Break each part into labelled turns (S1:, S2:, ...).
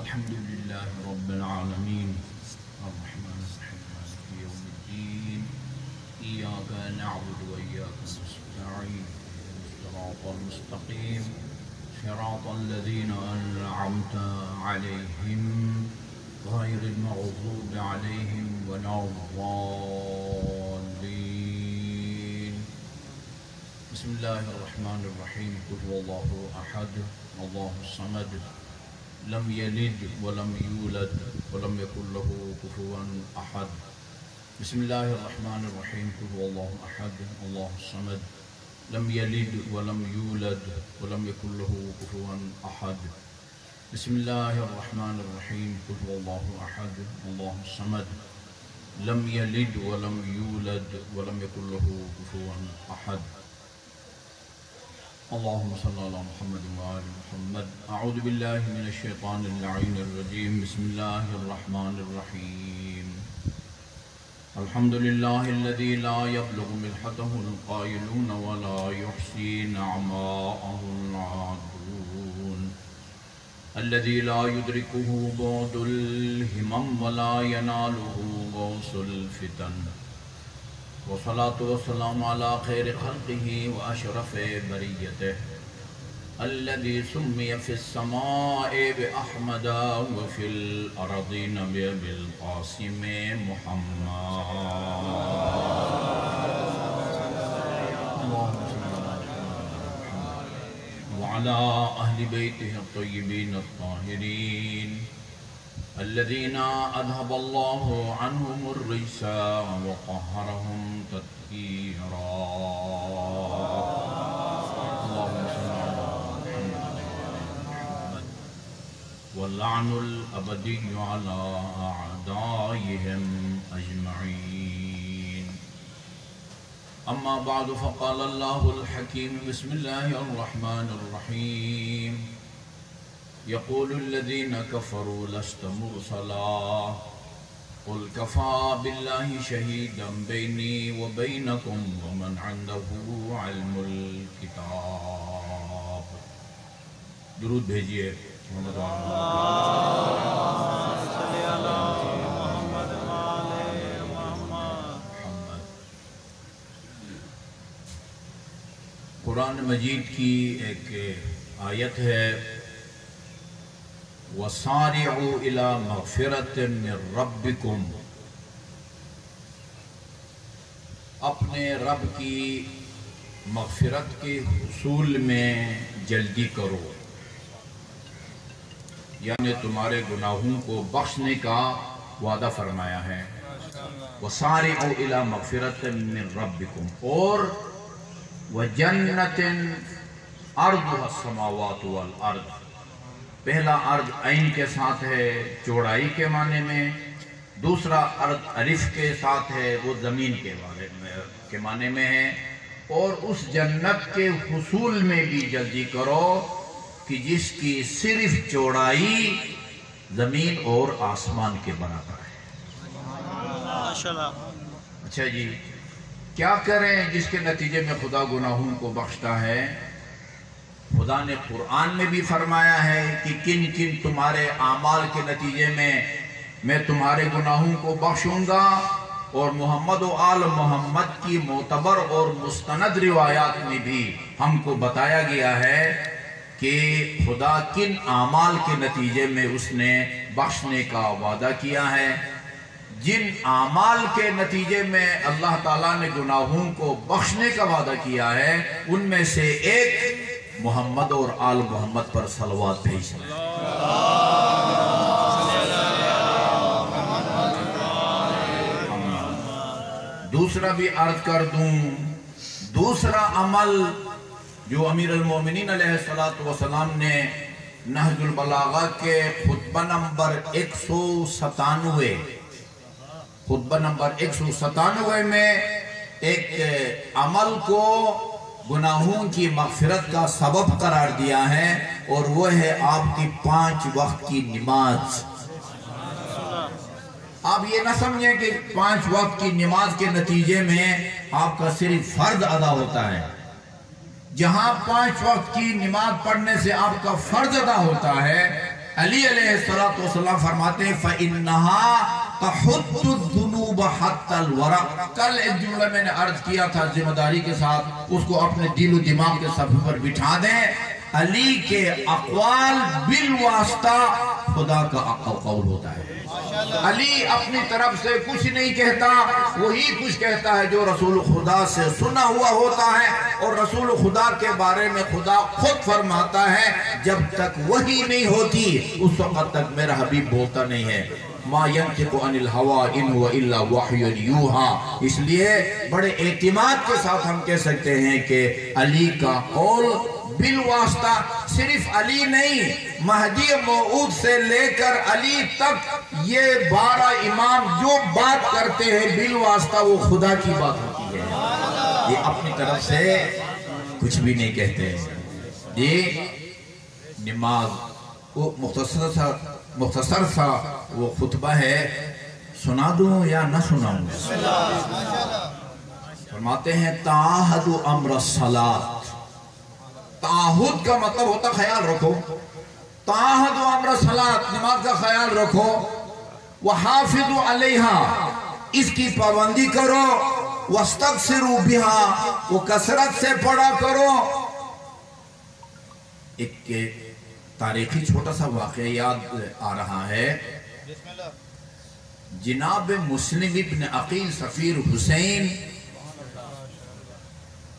S1: الحمد لله رب العالمين الرحمن الرحيم مالك يوم الدين إياك نعبد وإياك نستعين الصراط المستقيم صراط الذين أنعمت عليهم غير المغضوب عليهم ولا الضالين. بسم الله الرحمن الرحيم. قل هو الله أحد الله الصمد لم يلد ولم يولد ولم يكن له كفوا أحد. بسم الله الرحمن الرحيم. قل هو الله أحد الله الصمد لم يلد ولم يولد ولم يكن له كفوا أحد. بسم الله الرحمن الرحيم. قل هو الله أحد الله الصمد لم يلد ولم يولد ولم يكن له كفوا أحد. اللهم صل على محمد وآل محمد. أعوذ بالله من الشيطان اللعين الرجيم. بسم الله الرحمن الرحيم. الحمد لله الذي لا يبلغ ملحته القائلون ولا يحصي نعماءه العادون، الذي لا يدركه بعد الهمم ولا يناله غوص الفتن، والصلاة والسلام على خير خلقه وأشرف بريته، الذي سمي في السماء بأحمد وفي الأرضين بأبي القاسم محمد. وعلى أهل بيته الطيبين الطاهرين الذين أذهب الله عنهم الرجس وطهرهم تطهيرا. اللهم صل على محمد. واللعن الأبدي على أعدائهم أجمعين. أما بعد فقال الله الحكيم. بسم الله الرحمن الرحيم. يقول الذين كفروا لست مرسلا قل كفى بالله شهيدا بيني وبينكم ومن عنده علم الكتاب. درود بھیجئے محمد قرآن مجید کی ایک آیت ہے، وَسَارِعُوا إِلَى مَغْفِرَةٍ مِّن رَبِّكُمْ، اپنے رب کی مغفرت کے حصول میں جلدی کرو، یعنی تمہارے گناہوں کو بخشنے کا وعدہ فرمایا ہے. وَسَارِعُوا إِلَى مَغْفِرَةٍ مِّن رَبِّكُمْ، اور وَجَنَّةٍ عَرْضُهَا السَّمَاوَاتُ وَالْأَرْضُ. پہلا عرض عین کے ساتھ ہے چوڑائی کے معنی میں، دوسرا عرض الف کے ساتھ ہے وہ زمین کے معنی میں ہے. اور اس جنت کے حصول میں بھی جلدی کرو کہ جس کی صرف چوڑائی زمین اور آسمان کے برابر ہے. اچھا جی، کیا کریں جس کے نتیجے میں خدا گناہوں کو بخشتا ہے؟ خدا نے قرآن میں بھی فرمایا ہے کہ کن کن تمہارے اعمال کے نتیجے میں تمہارے گناہوں کو بخشوں گا. اور محمد و آل محمد کی معتبر اور مستند روایات میں بھی ہم کو بتایا گیا ہے کہ خدا کن اعمال کے نتیجے میں اس نے بخشنے کا وعدہ کیا ہے. جن اعمال کے نتیجے میں اللہ تعالیٰ نے گناہوں کو بخشنے کا وعدہ کیا ہے ان میں سے ایک محمد اور آل محمد پر صلوات بھیجنا. دوسرا بھی عرض کر دوں، دوسرا عمل جو امیر المومنین علیہ السلام نے نہج البلاغہ کے خطبہ نمبر 197 میں ایک عمل کو گناہوں کی مغفرت کا سبب قرار دیا ہے، اور وہ ہے آپ کی 5 وقت کی نماز. آپ یہ نہ سمجھیں کہ 5 وقت کی نماز کے نتیجے میں آپ کا صرف فرض ادا ہوتا ہے. جہاں 5 وقت کی نماز پڑھنے سے آپ کا فرض ادا ہوتا ہے علی علیہ السلام فرماتے ہیں فَإِنَّهَا تَحُدُّ الذُّنُوبَ حَتَّى الْوَرَقِ. کل ایک جملہ میں نے عرض کیا تھا ذمہ داری کے ساتھ، اس کو اپنے دل و دماغ کے صفحے پر بٹھا دیں. علی کے اقوال بالواسطہ خدا کا قول ہوتا ہے. علی اپنی طرف سے کچھ نہیں کہتا، وہی کچھ کہتا ہے جو رسول خدا سے سنا ہوا ہوتا ہے. اور رسول خدا کے بارے میں خدا خود فرماتا ہے جب تک وحی نہیں ہوتی اس وقت تک میرا حبیب بولتا نہیں ہے. ما ينطق عن الهوى ان هو الا وحی یوحى. اس لیے بڑے اعتماد کے ساتھ ہم کہہ سکتے ہیں کہ علی کا قول بالواسطہ صرف علی نہیں، مہدی موعود سے لے کر علی تک یہ 12 امام جو بات کرتے ہیں بالواسطہ وہ خدا کی بات ہوتی ہے. یہ اپنی طرف سے کچھ بھی نہیں کہتے ہیں. یہ نماز وہ مختصر سا وہ خطبہ ہے، سنا دوں یا نہ سناؤں؟ فرماتے ہیں تعاہد امر الصلاۃ. تعاہد کا مطلب ہوتا خیال رکھو. تعاہد امر الصلاۃ، نماز کا خیال رکھو. وحافظوا علیہا، اس کی پابندی کرو. واستغفروا بہا، وہ کثرت سے پڑھا کرو. ایک تاریخی چھوٹا سا واقعہ یاد آ رہا ہے. جناب مسلم ابن عقیل سفیر حسین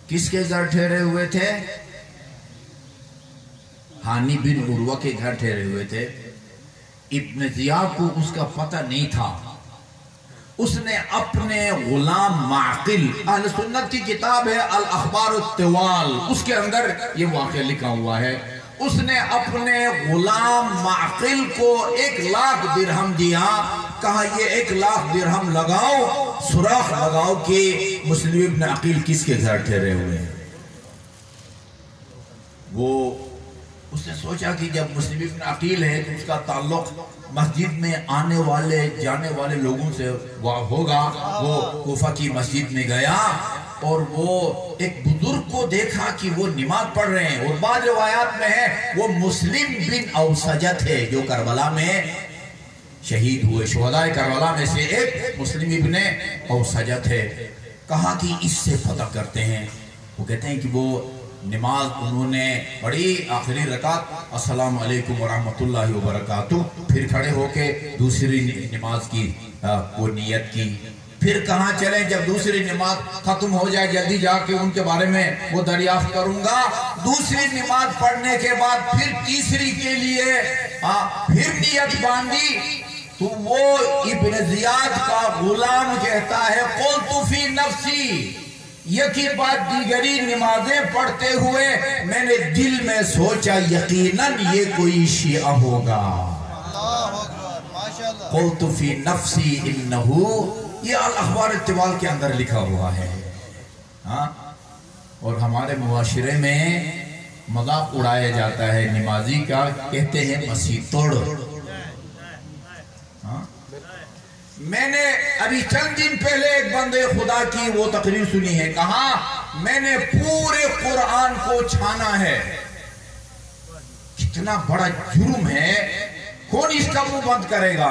S1: کس کے گھر ٹھہرے ہوئے تھے؟ ہانی بن عروہ کے گھر ٹھہرے ہوئے تھے. ابن زیاد کو اس کا پتہ نہیں تھا. اس نے اپنے غلام معقل، اہل سنت کی کتاب ہے الاخبار الطوال، اس کے اندر یہ واقعہ لکھا ہوا ہے. اس نے اپنے غلام معقل کو 1,00,000 درہم دیا. کہا یہ 1,00,000 درہم لگاؤ، سراخ لگاؤ کہ مسلم ابن عقیل کس کے گھر ٹھہرے ہوئے ہیں. اس نے سوچا کہ جب مسلم ابن عقیل ہے تو اس کا تعلق مسجد میں آنے والے جانے والے لوگوں سے ہوگا. وہ کوفہ کی مسجد میں گیا اور وہ ایک بزرگ کو دیکھا کہ وہ نماز پڑھ رہے ہیں. اور بعض روایات میں ہے وہ مسلم بن اوسجہ تھے جو کربلا میں شہید ہوئے. شہداء کربلا میں سے ایک مسلم ابن اوسجہ تھے. کہا کہ اس سے پتہ کرتے ہیں. وہ کہتے ہیں کہ وہ نماز انہوں نے پڑھی، آخری رکعت السلام علیکم ورحمۃ اللہ وبرکاتہ، پھر کھڑے ہو کے دوسری نماز کی وہ نیت کی. پھر کہاں چلیں؟ جب دوسری نماز ختم ہو جائے جلدی جا کے ان کے بارے میں وہ دریافت کروں گا. دوسری نماز پڑھنے کے بعد پھر تیسری کے لیے پھر نیت باندھی تو وہ ابن زیاد کا غلام کہتا ہے قلت فی نفسی، یکی بعد دیگری نمازیں پڑھتے ہوئے میں نے دل میں سوچا یقیناً یہ کوئی شیعہ ہوگا. قلت فی نفسی انہو، یہ الاخبار الطوال کے اندر لکھا ہوا ہے. اور ہمارے معاشرے میں مذاق اڑایا جاتا ہے نمازی کا، کہتے ہیں مسیح توڑ. میں نے ابھی چند دن پہلے ایک بندے خدا کی وہ تقریر سنی ہے. کہا میں نے پورے قرآن کو چھانا ہے. کتنا بڑا جرم ہے، کون اس کا منہ بند کرے گا؟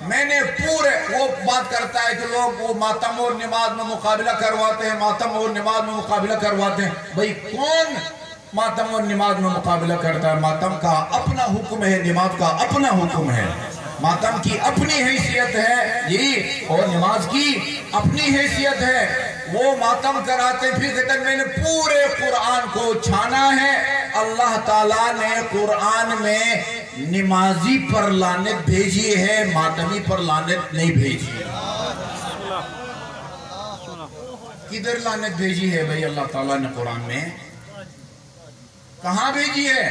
S1: میں نے پورے، وہ بات کرتا ہے کہ لوگ وہ ماتم اور نماز میں مقابلہ کرواتے ہیں، ماتم اور نماز میں مقابلہ کرواتے ہیں. بھئی کون ماتم اور نماز میں مقابلہ کرتا ہے؟ ماتم کا اپنا حکم ہے، نماز کا اپنا حکم ہے. ماتم کی اپنی حیثیت ہے جی، اور نماز کی اپنی حیثیت ہے. وہ ماتم کراتے پھر کہتے ہیں میں نے پورے قرآن کو چھانا ہے. اللہ تعالیٰ نے قرآن میں نمازی پر لعنت بھیجی ہے، ماتمی پر لعنت نہیں بھیجی. کدھر لعنت بھیجی ہے بھئی اللہ تعالیٰ نے قرآن میں؟ کہاں بھیجی ہے؟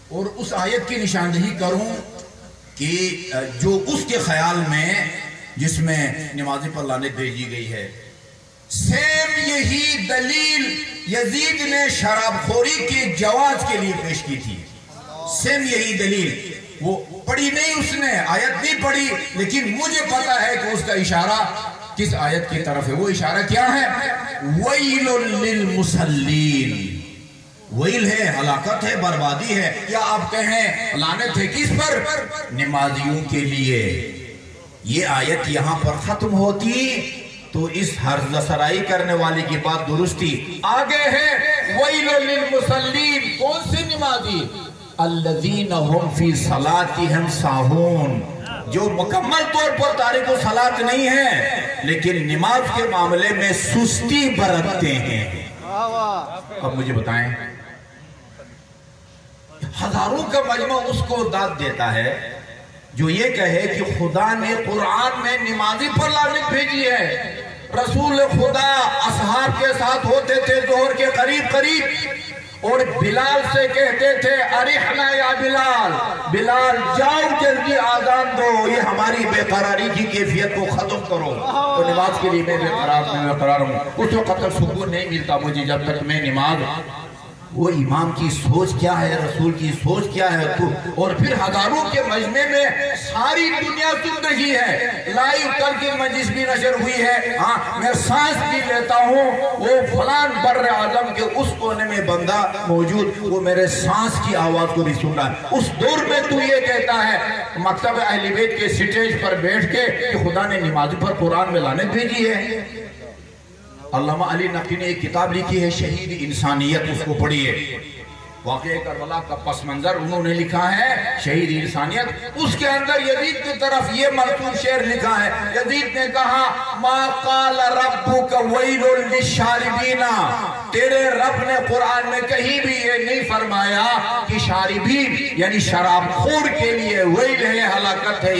S1: اور اس آیت کی نشاندہی کروں کہ جو اس کے خیال میں جس میں نمازی پر لعنت بھیجی گئی ہے، سیم یہی دلیل یزید نے شراب خوری کے جواز کے لیے پیش کی تھی. سیم یہی دلیل، وہ پڑھی نہیں اس نے، آیت نہیں پڑھی، لیکن مجھے پتا ہے کہ اس کا اشارہ کس آیت کی طرف ہے. وہ اشارہ کیا ہے؟ وَيْلٌ لِّلْمُصَلِّينَ، ویل ہے، ہلاکت ہے، بربادی ہے، یا آپ کہیں لعنت ہے کس پر؟ نمازیوں کے لیے۔ یہ آیت یہاں پر ختم ہوتی تو اس حرز سرائی کرنے والے کی بات درستی۔ آگے ہے ویل للمصلین، کون سے نمازی؟ الذین هم فی صلاتہم ساہون، جو مکمل طور پر تارک الصلاۃ نہیں ہے لیکن نماز کے معاملے میں سستی برتتے ہیں۔ اب مجھے بتائیں، ہزاروں کا مجمع اس کو داد دیتا ہے جو یہ کہے کہ خدا نے قرآن میں نمازی پر لعنت بھیجی ہے۔ رسول خدا اصحاب کے ساتھ ہوتے تھے ظہر کے قریب اور بلال سے کہتے تھے ارحنا یا بلال، بلال جاؤ جلدی آذان دو، یہ ہماری بے قراری کی کیفیت کو ختم کرو۔ تو نماز کے لیے میں بے قرار ہوں، اس وقت تک سکون نہیں ملتا مجھے جب تک میں نماز، وہ امام کی سوچ کیا ہے، رسول کی سوچ کیا ہے، اور پھر ہزاروں کے مجمع میں ساری دنیا سن رہی ہے، لائیو کل کی مجلس بھی نشر ہوئی ہے، ہاں میں سانس بھی لیتا ہوں، وہ فلان بر اعظم کے اس کونے میں بندہ موجود، وہ میرے سانس کی آواز کو بھی سن رہا ہے۔ اس دور میں تو یہ کہتا ہے مکتب اہل بیت کے سٹیج پر بیٹھ کے کہ خدا نے نمازی پر قرآن میں لعنت بھیجی ہے۔ علامہ علی نقوی نے ایک کتاب لکھی ہے شہید انسانیت، اس کو پڑھیے، واقعہ کربلا کا پس منظر انہوں نے لکھا ہے شہید انسانیت۔ اس کے اندر یزید کی طرف یہ منسوب شعر لکھا ہے، یزید نے کہا ما قال ربک ویل للشاربین، تیرے رب نے قرآن میں کہیں بھی یہ نہیں فرمایا کہ شاربین یعنی شراب خور کے لیے ویل ہے، ہلاکت ہے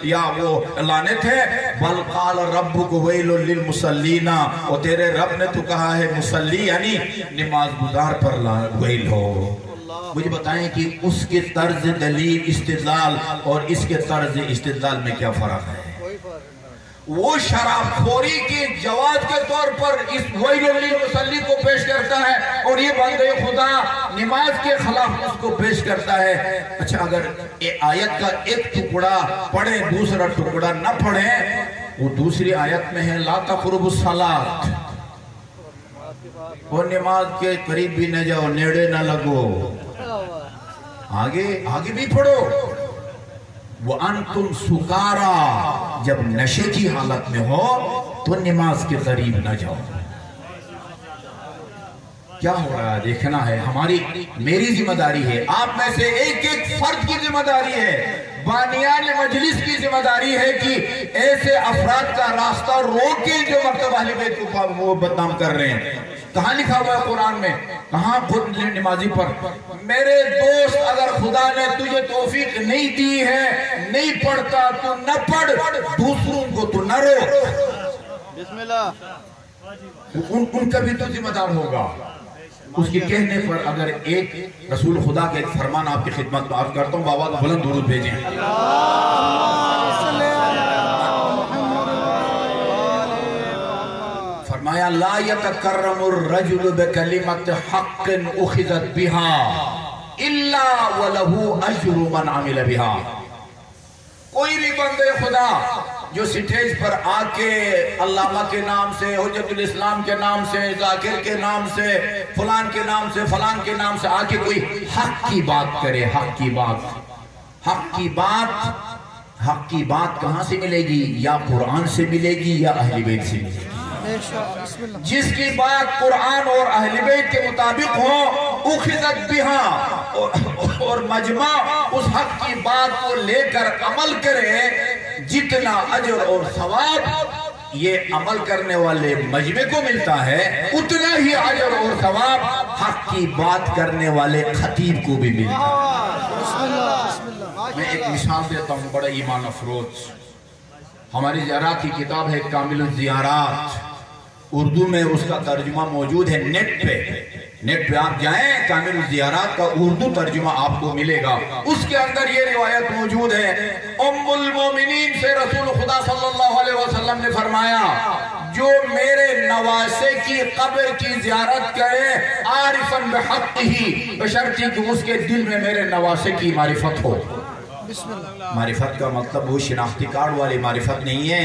S1: یا وہ لعنت ہے، بل قال ربک ویل للمصلین، اور تیرے رب نے تو کہا ہے مصلی یعنی نماز گزار پر ویل ہو۔ مجھے بتائیں کہ اس کے طرز دلیل استدلال اور اس کے طرز استدلال میں کیا فرق ہے؟ وہ شراب خوری کے جواز کے طور پر اس ویل للمصلی کو پیش کرتا ہے اور یہ بندے خدا نماز کے خلاف اس کو پیش کرتا ہے۔ اچھا اگر آیت کا ایک ٹکڑا پڑھیں دوسرا ٹکڑا نہ پڑھیں، وہ دوسری آیت میں ہے لا تقربوا الصلاۃ، اور نماز کے قریب بھی نہ جاؤ، نیڑے نہ لگو، آگے بھی پڑھو وَأَنْتُمْ سُكَارَى، جب نشے کی حالت میں ہو تو نماز کے قریب نہ جاؤ۔ کیا ہو رہا ہے دیکھنا ہے، میری ذمہ داری ہے، آپ میں سے ایک ایک فرد کی ذمہ داری ہے، بانیان مجلس کی ذمہ داری ہے کہ ایسے افراد کا راستہ روکیں جو مکتب اہل بیت کو وہ بدنام کر رہے ہیں۔ کہاں لکھا ہوا ہے قرآن میں؟ کہاں خود نمازی پر؟ میرے دوست اگر خدا نے تجھے توفیق نہیں دی ہے، نہیں پڑھتا تو نہ پڑھ، دوسروں کو تو نہ رو، بسم اللہ، ان کا بھی تو ذمہ دار ہوگا۔ اس کے کہنے پر اگر ایک رسول خدا کے ایک فرمان آپ کی خدمت میں عرض کرتا ہوں، بابا بلند درود بھیجیں۔ فرمایا لا یتکرم الرجل بکلمت حق اخذت بها الا وله اجر من عمل بها۔ کوئی بھی بندے خدا جو سٹیج پر آ کے علامہ کے نام سے، حجت الاسلام کے نام سے، ذاکر کے نام سے، فلان کے نام سے، فلان کے نام سے آ کے کوئی حق کی بات کرے، حق کی بات کہاں سے ملے گی؟ یا قرآن سے ملے گی یا اہل بیت سے ملے گی۔ جس کی بات قرآن اور اہل بیت کے مطابق ہو اخذت بها، اور مجمع اس حق کی بات کو لے کر عمل کرے، جتنا اجر اور ثواب یہ عمل کرنے والے مجمع کو ملتا ہے، اتنا ہی اجر اور ثواب حق کی بات کرنے والے خطیب کو بھی ملتا ہے۔ میں ایک مثال دیتا ہوں بڑا ایمان افروز، ہماری زیارات کی کتاب ہے کامل الزیارات، اردو میں اس کا ترجمہ موجود ہے نیٹ پہ آپ جائیں، کامل الزیارات کا اردو ترجمہ آپ کو ملے گا، اس کے اندر یہ روایت موجود ہے، ام المومنین سے رسول خدا صلی اللہ علیہ وسلم نے فرمایا جو میرے نواسے کی قبر کی زیارت کرے عارفا بحقہ، بشرطی کہ اس کے دل میں میرے نواسے کی معرفت ہو۔ معرفت کا مطلب وہ شناختی کارڈ والی معرفت نہیں ہے،